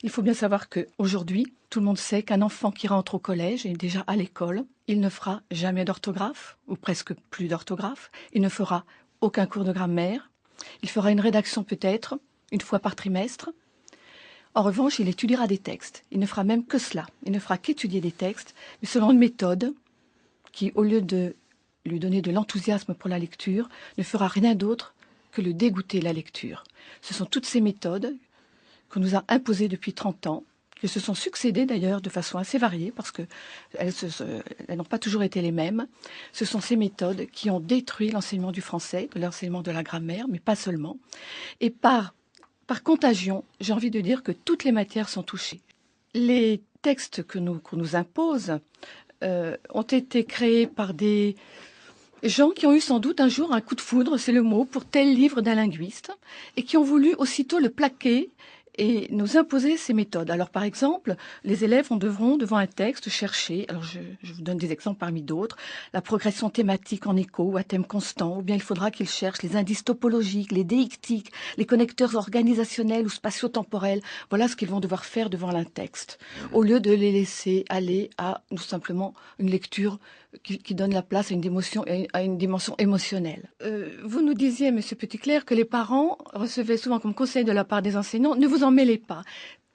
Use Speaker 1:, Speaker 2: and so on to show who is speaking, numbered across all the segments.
Speaker 1: Il faut bien savoir qu'aujourd'hui, tout le monde sait qu'un enfant qui rentre au collège et déjà à l'école, il ne fera jamais d'orthographe, ou presque plus d'orthographe. Il ne fera aucun cours de grammaire. Il fera une rédaction peut-être, une fois par trimestre. En revanche, il étudiera des textes. Il ne fera même que cela. Il ne fera qu'étudier des textes, mais selon une méthode qui, au lieu de lui donner de l'enthousiasme pour la lecture, ne fera rien d'autre que le dégoûter la lecture. Ce sont toutes ces méthodes qu'on nous a imposées depuis 30 ans, qui se sont succédées d'ailleurs de façon assez variée, parce qu'elles n'ont pas toujours été les mêmes. Ce sont ces méthodes qui ont détruit l'enseignement du français, l'enseignement de la grammaire, mais pas seulement. Et par contagion, j'ai envie de dire que toutes les matières sont touchées. Les textes qu'on nous impose ont été créés par des gens qui ont eu sans doute un jour un coup de foudre, c'est le mot, pour tel livre d'un linguiste, et qui ont voulu aussitôt le plaquer et nous imposer ces méthodes. Alors par exemple, les élèves devront, devant un texte, chercher, alors je vous donne des exemples parmi d'autres, la progression thématique en écho ou à thème constant, ou bien il faudra qu'ils cherchent les indices topologiques, les déictiques, les connecteurs organisationnels ou spatio-temporels. Voilà ce qu'ils vont devoir faire devant un texte, au lieu de les laisser aller à tout simplement une lecture qui donne la place à une dimension émotionnelle. Vous nous disiez, Monsieur Petitclerc, que les parents recevaient souvent comme conseil de la part des enseignants, ne vous en mêlez pas.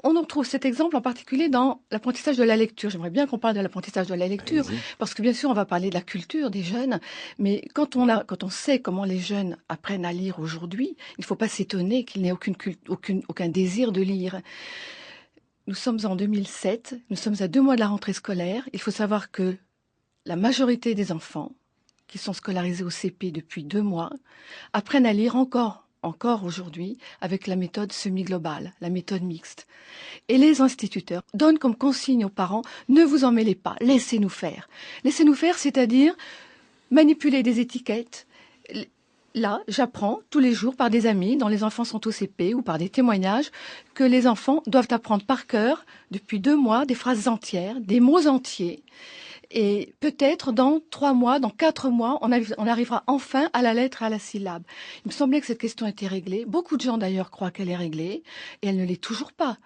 Speaker 1: On en trouve cet exemple en particulier dans l'apprentissage de la lecture. J'aimerais bien qu'on parle de l'apprentissage de la lecture, parce que bien sûr, on va parler de la culture des jeunes, mais quand on sait comment les jeunes apprennent à lire aujourd'hui, il ne faut pas s'étonner qu'ils n'aient aucun désir de lire. Nous sommes en 2007, nous sommes à 2 mois de la rentrée scolaire. Il faut savoir que la majorité des enfants qui sont scolarisés au CP depuis 2 mois apprennent à lire encore aujourd'hui avec la méthode semi-globale, la méthode mixte. Et les instituteurs donnent comme consigne aux parents, ne vous en mêlez pas, laissez-nous faire. Laissez-nous faire, c'est-à-dire manipuler des étiquettes. Là, j'apprends tous les jours par des amis, dont les enfants sont au CP, ou par des témoignages, que les enfants doivent apprendre par cœur, depuis 2 mois, des phrases entières, des mots entiers. Et peut-être dans 3 mois, dans 4 mois, on arrivera enfin à la lettre et à la syllabe. Il me semblait que cette question était réglée. Beaucoup de gens d'ailleurs croient qu'elle est réglée et elle ne l'est toujours pas.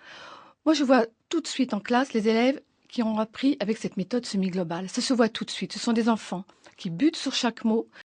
Speaker 1: Moi, je vois tout de suite en classe les élèves qui ont appris avec cette méthode semi-globale. Ça se voit tout de suite. Ce sont des enfants qui butent sur chaque mot,